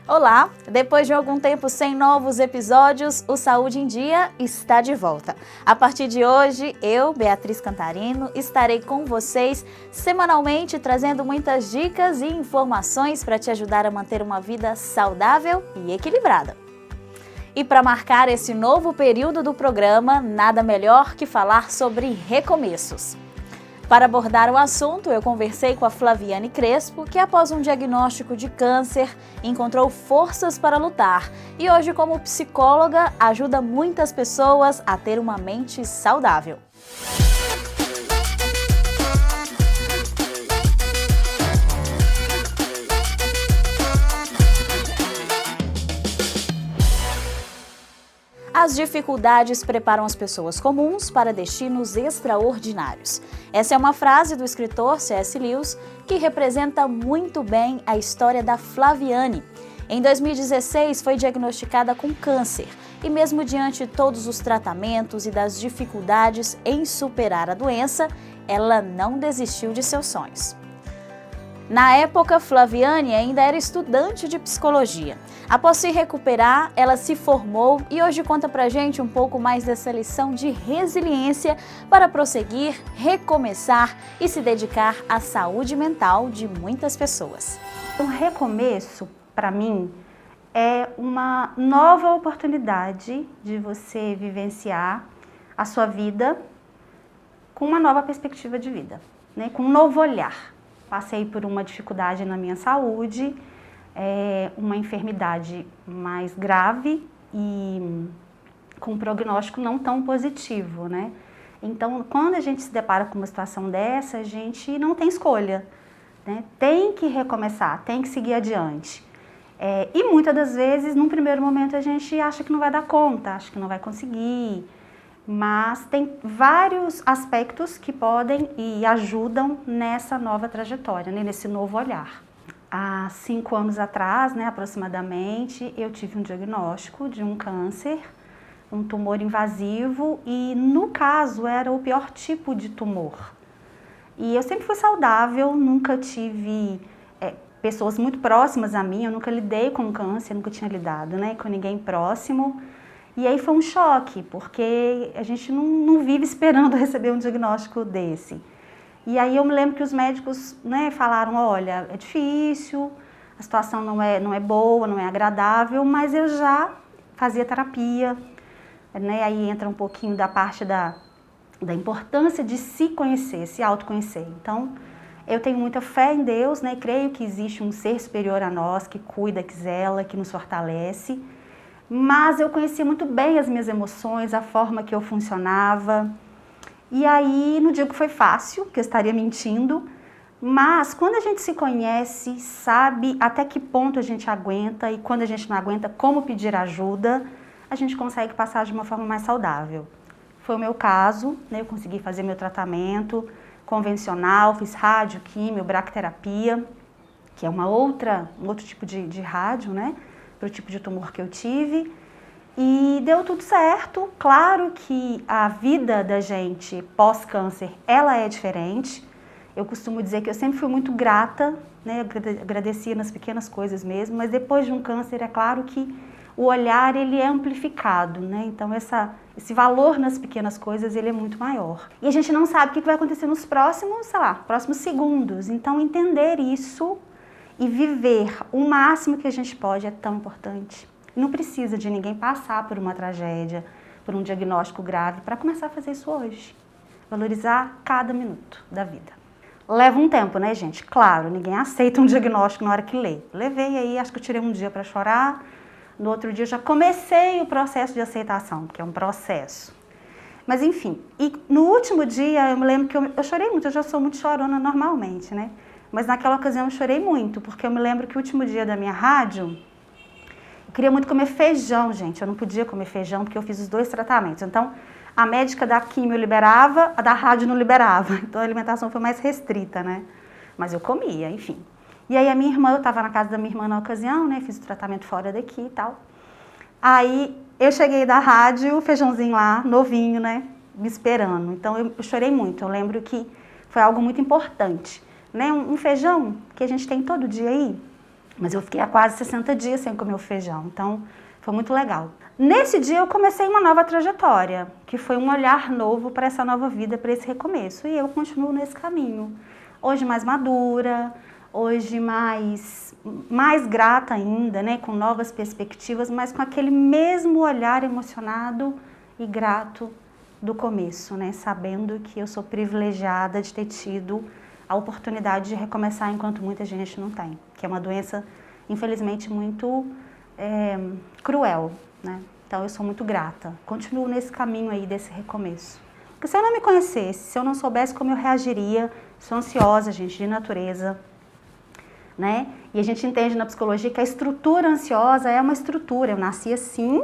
Olá! Depois de algum tempo sem novos episódios, o Saúde em Dia está de volta. A partir de hoje, eu, Beatriz Cantarino, estarei com vocês semanalmente trazendo muitas dicas e informações para te ajudar a manter uma vida saudável e equilibrada. E para marcar esse novo período do programa, nada melhor que falar sobre recomeços. Para abordar o assunto, eu conversei com a Flaviane Crespo, que após um diagnóstico de câncer, encontrou forças para lutar e hoje, como psicóloga, ajuda muitas pessoas a ter uma mente saudável. As dificuldades preparam as pessoas comuns para destinos extraordinários. Essa é uma frase do escritor C.S. Lewis que representa muito bem a história da Flaviane. Em 2016 foi diagnosticada com câncer e mesmo diante de todos os tratamentos e das dificuldades em superar a doença, ela não desistiu de seus sonhos. Na época, Flaviane ainda era estudante de psicologia. Após se recuperar, ela se formou e hoje conta pra gente um pouco mais dessa lição de resiliência para prosseguir, recomeçar e se dedicar à saúde mental de muitas pessoas. Um recomeço, para mim, é uma nova oportunidade de você vivenciar a sua vida com uma nova perspectiva de vida, né? Com um novo olhar. Passei por uma dificuldade na minha saúde, uma enfermidade mais grave e com um prognóstico não tão positivo, né? Então, quando a gente se depara com uma situação dessa, a gente não tem escolha, né? Tem que recomeçar, tem que seguir adiante. E muitas das vezes, num primeiro momento, a gente acha que não vai dar conta, acha que não vai conseguir. Mas tem vários aspectos que podem e ajudam nessa nova trajetória, né? Nesse novo olhar. Há 5 anos atrás, né, aproximadamente, eu tive um diagnóstico de um câncer, um tumor invasivo e, no caso, era o pior tipo de tumor. E eu sempre fui saudável, nunca tive pessoas muito próximas a mim, eu nunca lidei com câncer, nunca tinha lidado, né, com ninguém próximo. E aí foi um choque, porque a gente não vive esperando receber um diagnóstico desse. E aí eu me lembro que os médicos, né, falaram, olha, é difícil, a situação não é boa, não é agradável, mas eu já fazia terapia, né, aí entra um pouquinho da parte da importância de se conhecer, se autoconhecer. Então, eu tenho muita fé em Deus, né, creio que existe um ser superior a nós, que cuida, que zela, que nos fortalece. Mas eu conhecia muito bem as minhas emoções, a forma que eu funcionava. E aí, não digo que foi fácil, que eu estaria mentindo, mas quando a gente se conhece, sabe até que ponto a gente aguenta e quando a gente não aguenta, como pedir ajuda, a gente consegue passar de uma forma mais saudável. Foi o meu caso, né? Eu consegui fazer meu tratamento convencional, fiz rádio, químio, braquiterapia, que é um outro tipo de rádio, né? Para o tipo de tumor que eu tive, e deu tudo certo. Claro que a vida da gente pós-câncer, ela é diferente. Eu costumo dizer que eu sempre fui muito grata, né? Agradecia nas pequenas coisas mesmo, mas depois de um câncer, é claro que o olhar, ele é amplificado, né? Então, esse valor nas pequenas coisas, ele é muito maior. E a gente não sabe o que vai acontecer nos próximos segundos. Então, entender isso e viver o máximo que a gente pode é tão importante. Não precisa de ninguém passar por uma tragédia, por um diagnóstico grave, para começar a fazer isso hoje. Valorizar cada minuto da vida. Leva um tempo, né, gente? Claro, ninguém aceita um diagnóstico na hora que lê. Levei aí, acho que eu tirei um dia para chorar. No outro dia eu já comecei o processo de aceitação, que é um processo. Mas enfim, e no último dia eu me lembro que eu chorei muito, eu já sou muito chorona normalmente, né? Mas naquela ocasião eu chorei muito, porque eu me lembro que o último dia da minha rádio, eu queria muito comer feijão, gente. Eu não podia comer feijão porque eu fiz os 2 tratamentos. Então, a médica da químio liberava, a da rádio não liberava. Então, a alimentação foi mais restrita, né? Mas eu comia, enfim. E aí, eu estava na casa da minha irmã na ocasião, né? Fiz o tratamento fora daqui e tal. Aí, eu cheguei da rádio, o feijãozinho lá, novinho, né? Me esperando. Então, eu chorei muito. Eu lembro que foi algo muito importante. Né? Um feijão que a gente tem todo dia aí, Mas eu fiquei há quase 60 dias sem comer o feijão, então foi muito legal. Nesse dia eu comecei uma nova trajetória, que foi um olhar novo para essa nova vida, para esse recomeço. E eu continuo nesse caminho. Hoje mais madura, hoje mais grata ainda, né? Com novas perspectivas, mas com aquele mesmo olhar emocionado e grato do começo, né? Sabendo que eu sou privilegiada de ter tido a oportunidade de recomeçar enquanto muita gente não tem. Que é uma doença, infelizmente, muito cruel, né? Então eu sou muito grata. Continuo nesse caminho aí desse recomeço. Porque se eu não me conhecesse, se eu não soubesse como eu reagiria, sou ansiosa, gente, de natureza, né? E a gente entende na psicologia que a estrutura ansiosa é uma estrutura. Eu nasci assim,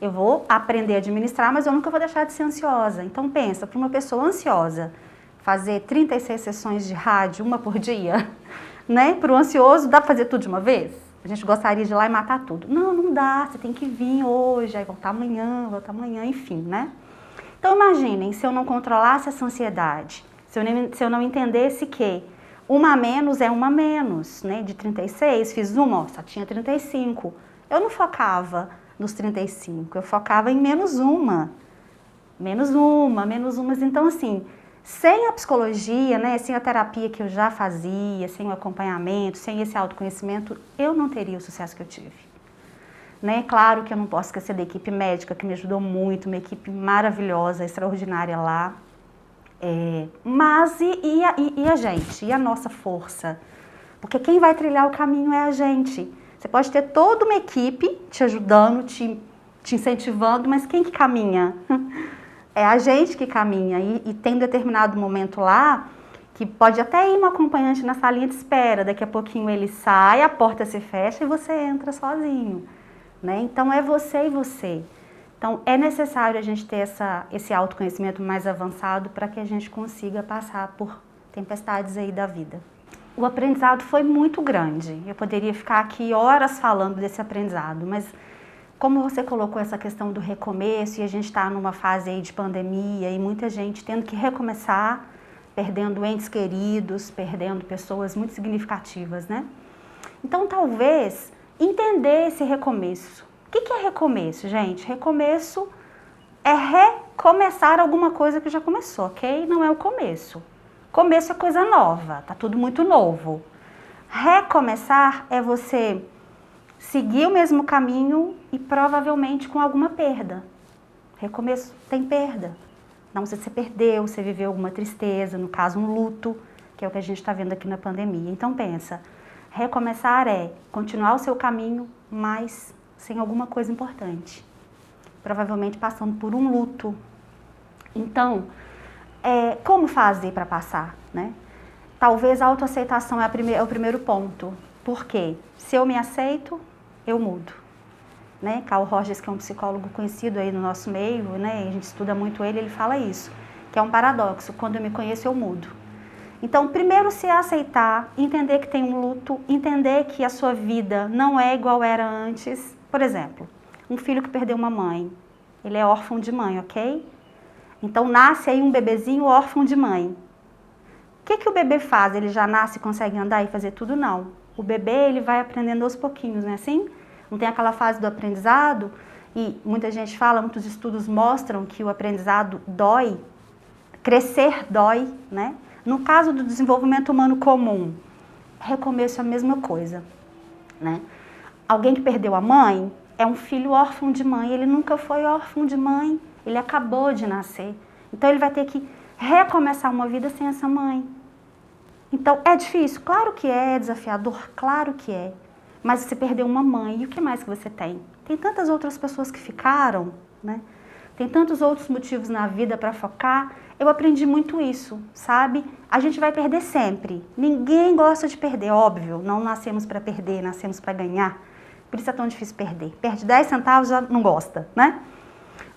eu vou aprender a administrar, mas eu nunca vou deixar de ser ansiosa. Então pensa, para uma pessoa ansiosa, fazer 36 sessões de rádio, uma por dia, né? Para o ansioso, dá para fazer tudo de uma vez? A gente gostaria de ir lá e matar tudo. Não, não dá, você tem que vir hoje, aí voltar amanhã, enfim, né? Então imaginem, se eu não controlasse essa ansiedade, se eu não entendesse que uma a menos é uma a menos, né? De 36, fiz uma, ó, só tinha 35. Eu não focava nos 35, eu focava em menos umas. Então assim, sem a psicologia, né, sem a terapia que eu já fazia, sem o acompanhamento, sem esse autoconhecimento, eu não teria o sucesso que eu tive. Né? Claro que eu não posso esquecer da equipe médica, que me ajudou muito, uma equipe maravilhosa, extraordinária lá. Mas e a gente? E a nossa força? Porque quem vai trilhar o caminho é a gente. Você pode ter toda uma equipe te ajudando, te incentivando, mas quem que caminha? É a gente que caminha. E tem um determinado momento lá que pode até ir um acompanhante na salinha de espera. Daqui a pouquinho ele sai, a porta se fecha e você entra sozinho. Né? Então é você e você. Então é necessário a gente ter esse autoconhecimento mais avançado para que a gente consiga passar por tempestades aí da vida. O aprendizado foi muito grande. Eu poderia ficar aqui horas falando desse aprendizado, mas como você colocou essa questão do recomeço e a gente está numa fase aí de pandemia e muita gente tendo que recomeçar, perdendo entes queridos, perdendo pessoas muito significativas, né? Então talvez entender esse recomeço. O que é recomeço, gente? Recomeço é recomeçar alguma coisa que já começou, ok? Não é o começo. Começo é coisa nova, tá tudo muito novo. Recomeçar é você seguir o mesmo caminho e provavelmente com alguma perda. Recomeço tem perda. Não sei se você perdeu, você viveu alguma tristeza, no caso um luto, que é o que a gente está vendo aqui na pandemia. Então pensa, recomeçar é continuar o seu caminho, mas sem alguma coisa importante. Provavelmente passando por um luto. Então, como fazer para passar, né? Talvez a autoaceitação é o primeiro ponto. Por quê? Se eu me aceito, eu mudo. Né? Carl Rogers, que é um psicólogo conhecido aí no nosso meio, né? A gente estuda muito ele fala isso, que é um paradoxo. Quando eu me conheço, eu mudo. Então, primeiro se aceitar, entender que tem um luto, entender que a sua vida não é igual era antes. Por exemplo, um filho que perdeu uma mãe, ele é órfão de mãe, ok? Então, nasce aí um bebezinho órfão de mãe. O que o bebê faz? Ele já nasce e consegue andar e fazer tudo? Não. O bebê, ele vai aprendendo aos pouquinhos, não é assim? Não tem aquela fase do aprendizado? E muita gente fala, muitos estudos mostram que o aprendizado dói, crescer dói, né? No caso do desenvolvimento humano comum, recomeço é a mesma coisa, né? Alguém que perdeu a mãe é um filho órfão de mãe, ele nunca foi órfão de mãe, ele acabou de nascer. Então ele vai ter que recomeçar uma vida sem essa mãe. Então é difícil? Claro que é desafiador, claro que é. Mas você perdeu uma mãe, e o que mais que você tem? Tem tantas outras pessoas que ficaram, né? Tem tantos outros motivos na vida para focar. Eu aprendi muito isso, sabe? A gente vai perder sempre. Ninguém gosta de perder, óbvio. Não nascemos para perder, nascemos para ganhar. Por isso é tão difícil perder. Perde 10 centavos, já não gosta, né?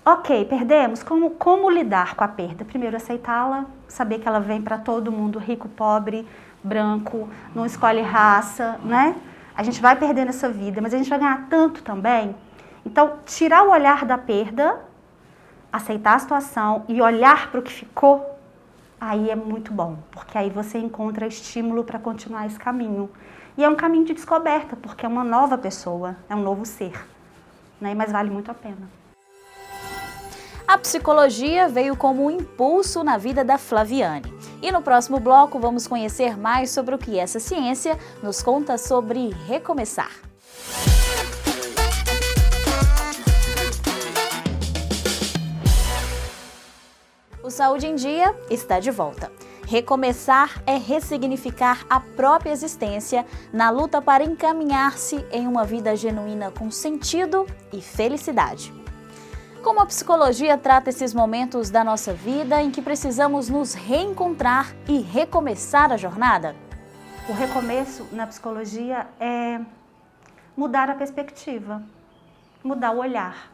Ok, perdemos. Como lidar com a perda? Primeiro, aceitá-la, saber que ela vem para todo mundo, rico, pobre, branco, não escolhe raça, né? A gente vai perder nessa vida, mas a gente vai ganhar tanto também. Então, tirar o olhar da perda, aceitar a situação e olhar para o que ficou, aí é muito bom, porque aí você encontra estímulo para continuar esse caminho. E é um caminho de descoberta, porque é uma nova pessoa, é um novo ser, né? Mas vale muito a pena. A psicologia veio como um impulso na vida da Flaviane. E no próximo bloco vamos conhecer mais sobre o que essa ciência nos conta sobre recomeçar. O Saúde em Dia está de volta. Recomeçar é ressignificar a própria existência na luta para encaminhar-se em uma vida genuína com sentido e felicidade. Como a psicologia trata esses momentos da nossa vida em que precisamos nos reencontrar e recomeçar a jornada? O recomeço na psicologia é mudar a perspectiva, mudar o olhar.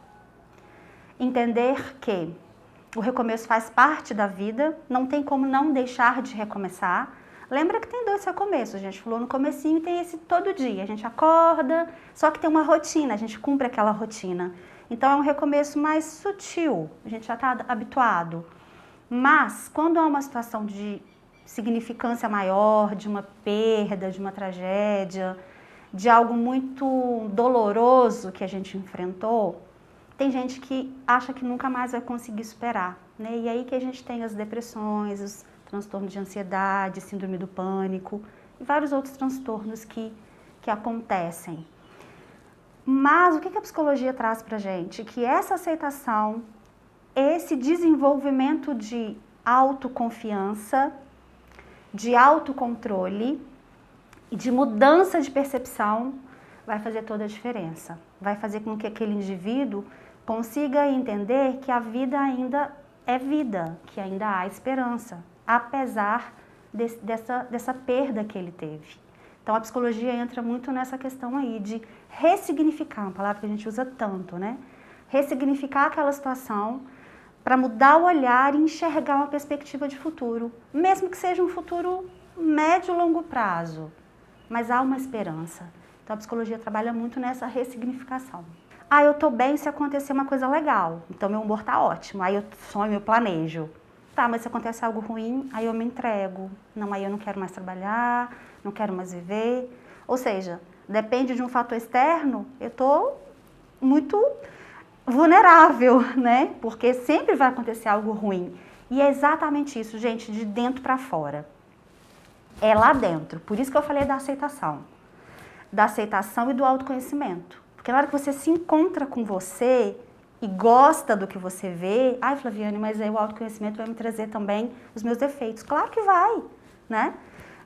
Entender que o recomeço faz parte da vida, não tem como não deixar de recomeçar. Lembra que tem 2 recomeços, a gente falou no comecinho, tem esse todo dia. A gente acorda, só que tem uma rotina, a gente cumpre aquela rotina. Então é um recomeço mais sutil, a gente já está habituado. Mas quando há uma situação de significância maior, de uma perda, de uma tragédia, de algo muito doloroso que a gente enfrentou, tem gente que acha que nunca mais vai conseguir superar, né? E aí que a gente tem as depressões, os transtornos de ansiedade, síndrome do pânico e vários outros transtornos que acontecem. Mas o que a psicologia traz pra gente? Que essa aceitação, esse desenvolvimento de autoconfiança, de autocontrole e de mudança de percepção vai fazer toda a diferença. Vai fazer com que aquele indivíduo consiga entender que a vida ainda é vida, que ainda há esperança, apesar dessa perda que ele teve. Então a psicologia entra muito nessa questão aí de ressignificar, uma palavra que a gente usa tanto, né? Ressignificar aquela situação para mudar o olhar e enxergar uma perspectiva de futuro, mesmo que seja um futuro médio e longo prazo, mas há uma esperança. Então a psicologia trabalha muito nessa ressignificação. Ah, eu tô bem se acontecer uma coisa legal, então meu humor tá ótimo, aí eu sonho, eu planejo. Tá, mas se acontece algo ruim, aí eu me entrego. Não, aí eu não quero mais trabalhar, não quero mais viver. Ou seja, depende de um fator externo, eu tô muito vulnerável, né? Porque sempre vai acontecer algo ruim. E é exatamente isso, gente, de dentro para fora. É lá dentro. Por isso que eu falei da aceitação. Da aceitação e do autoconhecimento. Porque na hora que você se encontra com você e gosta do que você vê, ai, Flaviane, mas aí o autoconhecimento vai me trazer também os meus defeitos. Claro que vai, né?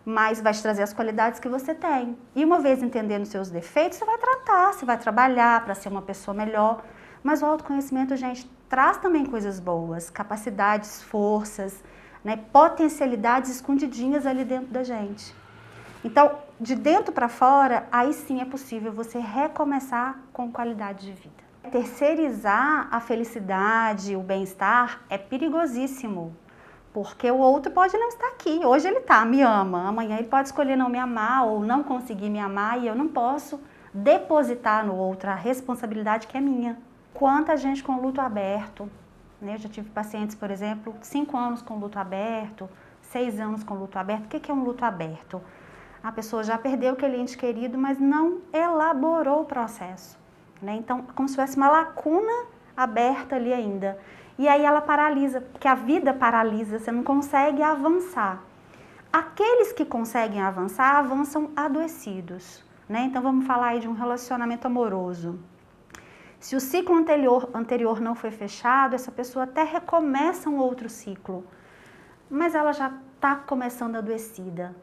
Mas vai te trazer as qualidades que você tem. E uma vez entendendo os seus defeitos, você vai tratar, você vai trabalhar para ser uma pessoa melhor. Mas o autoconhecimento, gente, traz também coisas boas, capacidades, forças, né? Potencialidades escondidinhas ali dentro da gente. Então, de dentro para fora, aí sim é possível você recomeçar com qualidade de vida. Terceirizar a felicidade, o bem-estar é perigosíssimo, porque o outro pode não estar aqui. Hoje ele está, me ama, amanhã ele pode escolher não me amar ou não conseguir me amar e eu não posso depositar no outro a responsabilidade que é minha. Quanta gente com luto aberto, né? Eu já tive pacientes, por exemplo, 5 anos com luto aberto, 6 anos com luto aberto. O que é um luto aberto? A pessoa já perdeu aquele ente querido, mas não elaborou o processo, né? Então, como se tivesse uma lacuna aberta ali ainda. E aí ela paralisa, porque a vida paralisa, você não consegue avançar. Aqueles que conseguem avançar, avançam adoecidos, né? Então, vamos falar aí de um relacionamento amoroso. Se o ciclo anterior não foi fechado, essa pessoa até recomeça um outro ciclo, mas ela já está começando adoecida.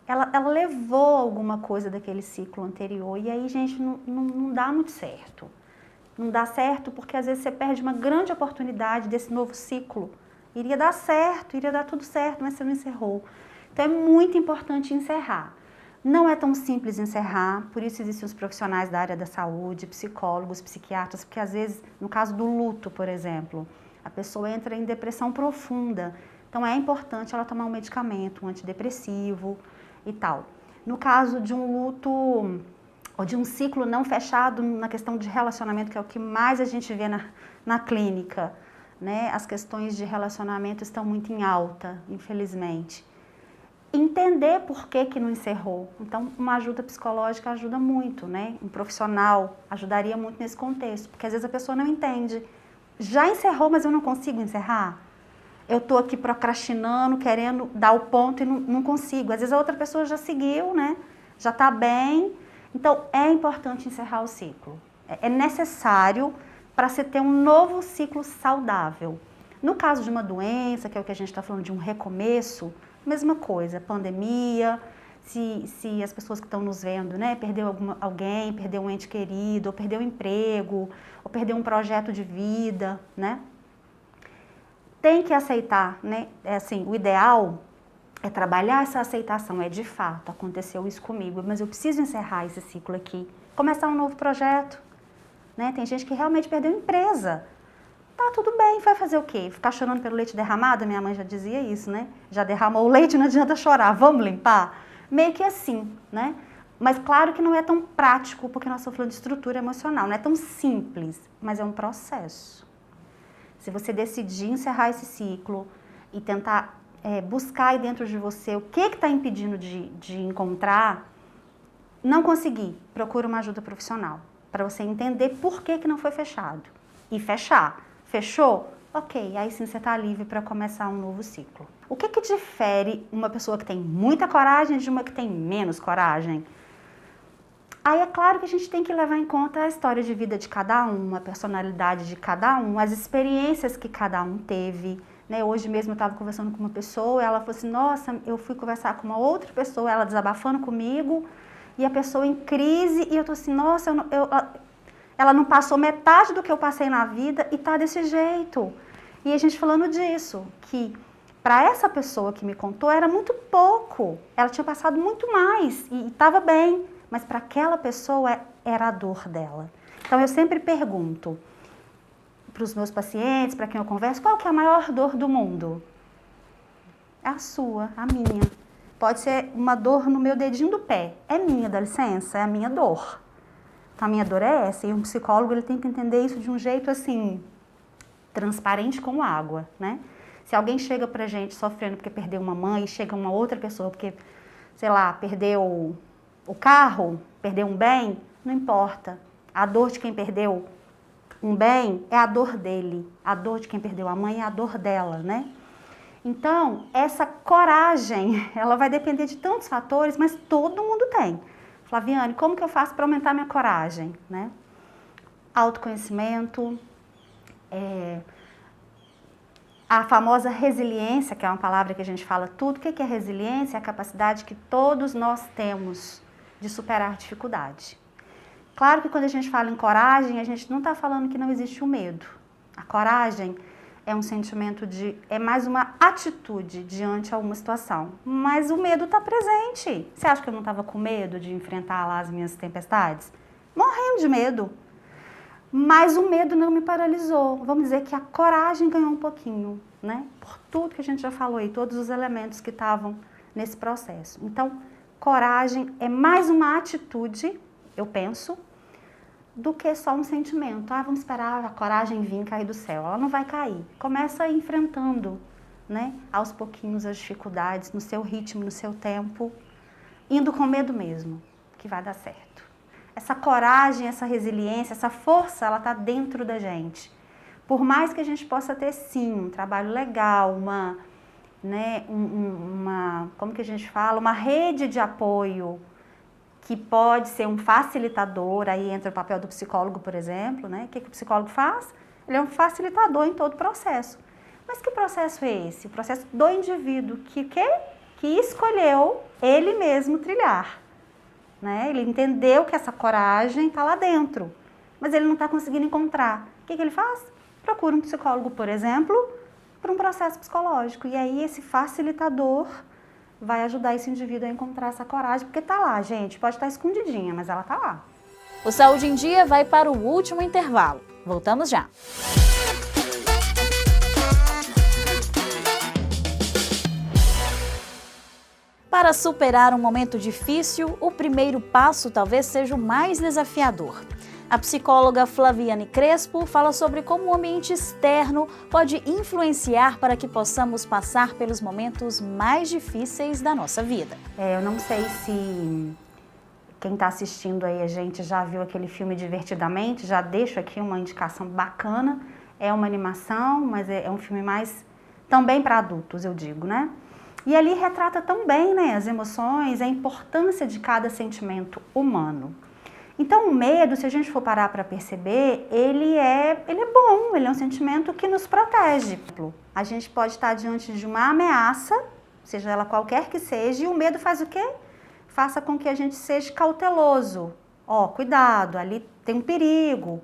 Ela levou alguma coisa daquele ciclo anterior e aí, gente, não dá muito certo. Não dá certo porque às vezes você perde uma grande oportunidade desse novo ciclo. Iria dar certo, iria dar tudo certo, mas você não encerrou. Então é muito importante encerrar. Não é tão simples encerrar, por isso existem os profissionais da área da saúde, psicólogos, psiquiatras, porque às vezes, no caso do luto, por exemplo, a pessoa entra em depressão profunda. Então é importante ela tomar um medicamento, um antidepressivo e tal. No caso de um luto ou de um ciclo não fechado na questão de relacionamento, que é o que mais a gente vê na clínica, né? As questões de relacionamento estão muito em alta, infelizmente. entender por que não encerrou. Então, uma ajuda psicológica ajuda muito, né? Um profissional ajudaria muito nesse contexto, porque às vezes a pessoa não entende. Já encerrou, mas eu não consigo encerrar? Eu estou aqui procrastinando, querendo dar o ponto e não consigo. Às vezes a outra pessoa já seguiu, né? Já está bem. Então, é importante encerrar o ciclo. É necessário para você ter um novo ciclo saudável. No caso de uma doença, que é o que a gente está falando de um recomeço, mesma coisa, pandemia, se as pessoas que estão nos vendo, né, perdeu alguém, perdeu um ente querido, ou perdeu um emprego, ou perdeu um projeto de vida, né? Tem que aceitar, né? É assim, o ideal é trabalhar essa aceitação, é de fato, aconteceu isso comigo, mas eu preciso encerrar esse ciclo aqui, começar um novo projeto, né? Tem gente que realmente perdeu empresa. Tá, tudo bem, vai fazer o quê? Ficar chorando pelo leite derramado? Minha mãe já dizia isso, né? Já derramou o leite, não adianta chorar, vamos limpar? Meio que assim, né? Mas claro que não é tão prático, porque nós estamos falando de estrutura emocional, não é tão simples, mas é um processo. Se você decidir encerrar esse ciclo e tentar buscar aí dentro de você o que está impedindo de encontrar, não conseguir, procura uma ajuda profissional, para você entender por que não foi fechado. E fechar. Fechou? Ok, aí sim você está livre para começar um novo ciclo. O que difere uma pessoa que tem muita coragem de uma que tem menos coragem? Aí é claro que a gente tem que levar em conta a história de vida de cada um, a personalidade de cada um, as experiências que cada um teve. Né? Hoje mesmo eu estava conversando com uma pessoa, ela falou assim, nossa, eu fui conversar com uma outra pessoa, ela desabafando comigo, e a pessoa em crise, e eu tô assim, nossa, ela não passou metade do que eu passei na vida e tá desse jeito. E a gente falando disso, que para essa pessoa que me contou era muito pouco. Ela tinha passado muito mais e estava bem, mas para aquela pessoa era a dor dela. Então eu sempre pergunto para os meus pacientes, para quem eu converso, qual que é a maior dor do mundo? É a sua, a minha. Pode ser uma dor no meu dedinho do pé. É minha, dá licença, é a minha dor. Então, a minha dor é essa, e um psicólogo ele tem que entender isso de um jeito assim, transparente como água, né? Se alguém chega pra gente sofrendo porque perdeu uma mãe, e chega uma outra pessoa porque, sei lá, perdeu o carro, perdeu um bem, não importa. A dor de quem perdeu um bem é a dor dele, a dor de quem perdeu a mãe é a dor dela, né? Então, essa coragem, ela vai depender de tantos fatores, mas todo mundo tem. Flaviane, como que eu faço para aumentar minha coragem? Né? Autoconhecimento, a famosa resiliência, que é uma palavra que a gente fala tudo. O que é resiliência? É a capacidade que todos nós temos de superar dificuldade. Claro que quando a gente fala em coragem, a gente não está falando que não existe o medo. A coragem é um sentimento é mais uma atitude diante a uma situação. Mas o medo está presente. Você acha que eu não estava com medo de enfrentar lá as minhas tempestades? Morrendo de medo. Mas o medo não me paralisou. Vamos dizer que a coragem ganhou um pouquinho, né? Por tudo que a gente já falou aí, todos os elementos que estavam nesse processo. Então, coragem é mais uma atitude, eu penso, do que só um sentimento. Vamos esperar a coragem vir cair do céu. Ela não vai cair. Começa enfrentando, né, aos pouquinhos as dificuldades, no seu ritmo, no seu tempo, indo com medo mesmo, que vai dar certo. Essa coragem, essa resiliência, essa força, ela está dentro da gente. Por mais que a gente possa ter, sim, um trabalho legal, como que a gente fala? Uma rede de apoio, que pode ser um facilitador, aí entra o papel do psicólogo, por exemplo, né? O que o psicólogo faz? Ele é um facilitador em todo o processo. Mas que processo é esse? O processo do indivíduo que escolheu ele mesmo trilhar. Né? Ele entendeu que essa coragem está lá dentro, mas ele não está conseguindo encontrar. O que ele faz? Procura um psicólogo, por exemplo, para um processo psicológico. E aí esse facilitador vai ajudar esse indivíduo a encontrar essa coragem, porque tá lá, gente, pode estar escondidinha, mas ela tá lá. O Saúde em Dia vai para o último intervalo. Voltamos já. Para superar um momento difícil, o primeiro passo talvez seja o mais desafiador. A psicóloga Flaviane Crespo fala sobre como o ambiente externo pode influenciar para que possamos passar pelos momentos mais difíceis da nossa vida. Eu não sei se quem está assistindo aí a gente já viu aquele filme Divertidamente, já deixo aqui uma indicação bacana. É uma animação, mas é um filme mais também para adultos, eu digo, né? E ali retrata também, né, as emoções, a importância de cada sentimento humano. Então, o medo, se a gente for parar para perceber, ele é bom, ele é um sentimento que nos protege. A gente pode estar diante de uma ameaça, seja ela qualquer que seja, e o medo faz o quê? Faça com que a gente seja cauteloso. Cuidado, ali tem um perigo.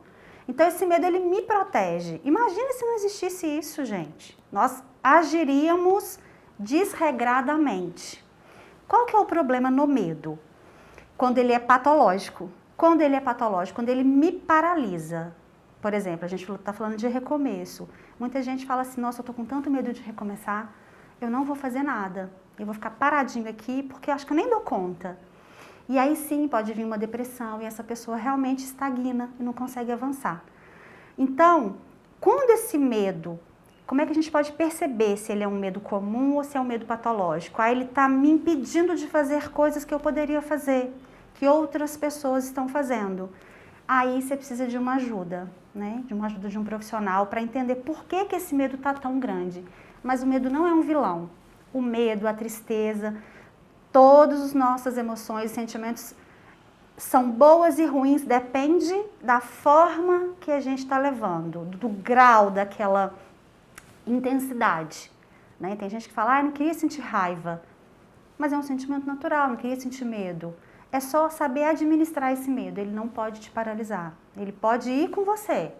Então, esse medo, ele me protege. Imagina se não existisse isso, gente. Nós agiríamos desregradamente. Qual que é o problema no medo? Quando ele é patológico. Quando ele é patológico, quando ele me paralisa. Por exemplo, a gente está falando de recomeço. Muita gente fala assim, nossa, eu estou com tanto medo de recomeçar, eu não vou fazer nada. Eu vou ficar paradinho aqui porque eu acho que eu nem dou conta. E aí sim pode vir uma depressão e essa pessoa realmente estagna e não consegue avançar. Então, quando esse medo, como é que a gente pode perceber se ele é um medo comum ou se é um medo patológico? Ele está me impedindo de fazer coisas que eu poderia fazer, que outras pessoas estão fazendo. Aí você precisa de uma ajuda, né? De uma ajuda de um profissional para entender por que esse medo está tão grande. Mas o medo não é um vilão. O medo, a tristeza, todas as nossas emoções e sentimentos são boas e ruins, depende da forma que a gente está levando, do grau daquela intensidade. Né? Tem gente que fala, eu não queria sentir raiva, mas é um sentimento natural, não queria sentir medo. É só saber administrar esse medo, ele não pode te paralisar. Ele pode ir com você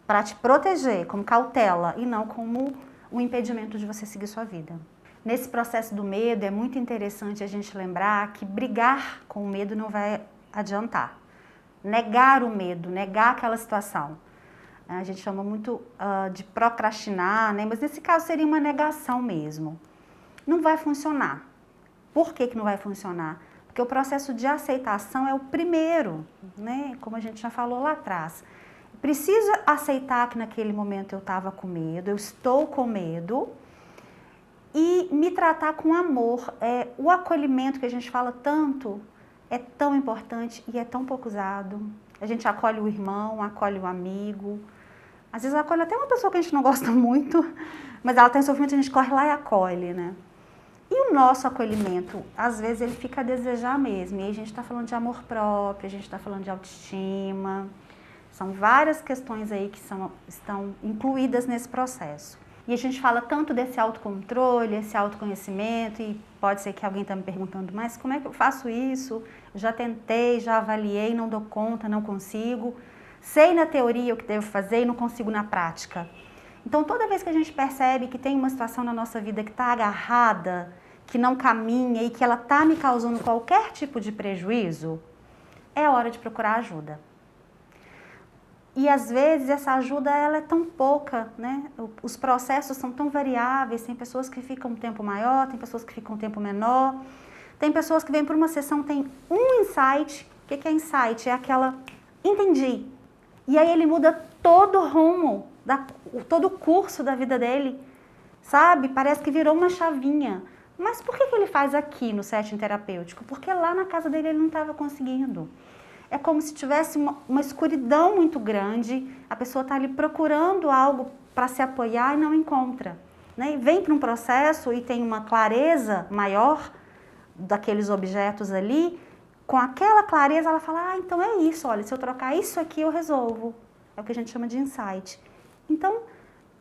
para te proteger, como cautela, e não como um impedimento de você seguir sua vida. Nesse processo do medo, é muito interessante a gente lembrar que brigar com o medo não vai adiantar. Negar o medo, negar aquela situação. A gente chama muito de procrastinar, né? Mas nesse caso seria uma negação mesmo. Não vai funcionar. Por que não vai funcionar? Porque o processo de aceitação é o primeiro, né? Como a gente já falou lá atrás. Preciso aceitar que naquele momento eu estava com medo, eu estou com medo, e me tratar com amor. O acolhimento que a gente fala tanto é tão importante e é tão pouco usado. A gente acolhe o irmão, acolhe o amigo, às vezes acolhe até uma pessoa que a gente não gosta muito, mas ela tem sofrimento, a gente corre lá e acolhe, né? E o nosso acolhimento, às vezes, ele fica a desejar mesmo. E aí a gente está falando de amor próprio, a gente está falando de autoestima. São várias questões aí que estão incluídas nesse processo. E a gente fala tanto desse autocontrole, esse autoconhecimento, e pode ser que alguém está me perguntando, mas como é que eu faço isso? Eu já tentei, já avaliei, não dou conta, não consigo. Sei na teoria o que devo fazer e não consigo na prática. Então, toda vez que a gente percebe que tem uma situação na nossa vida que está agarrada, que não caminha e que ela está me causando qualquer tipo de prejuízo, é hora de procurar ajuda. E, às vezes, essa ajuda ela é tão pouca, né? Os processos são tão variáveis, tem pessoas que ficam um tempo maior, tem pessoas que ficam um tempo menor, tem pessoas que vêm por uma sessão, tem um insight. O que é insight? É aquela, entendi. E aí ele muda todo o rumo, todo o curso da vida dele, sabe? Parece que virou uma chavinha. Mas por que ele faz aqui no setting terapêutico? Porque lá na casa dele ele não estava conseguindo. É como se tivesse uma escuridão muito grande, a pessoa está ali procurando algo para se apoiar e não encontra. Né? E vem para um processo e tem uma clareza maior daqueles objetos ali, com aquela clareza ela fala, então é isso, olha, se eu trocar isso aqui eu resolvo. É o que a gente chama de insight. Então,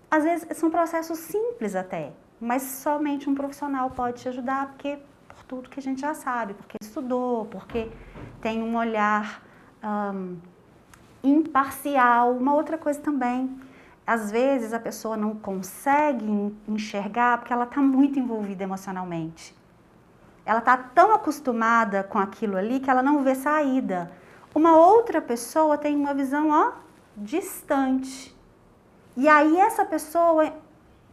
às vezes são processos simples até, mas somente um profissional pode te ajudar, porque por tudo que a gente já sabe, porque estudou, porque tem um olhar imparcial. Uma outra coisa também, às vezes a pessoa não consegue enxergar porque ela está muito envolvida emocionalmente. Ela está tão acostumada com aquilo ali que ela não vê saída. Uma outra pessoa tem uma visão, distante. E aí essa pessoa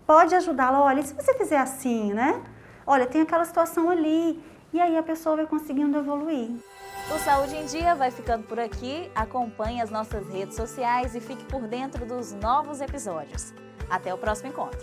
pode ajudá-la, olha, se você fizer assim, né? Olha, tem aquela situação ali. E aí a pessoa vai conseguindo evoluir. O Saúde em Dia vai ficando por aqui. Acompanhe as nossas redes sociais e fique por dentro dos novos episódios. Até o próximo encontro.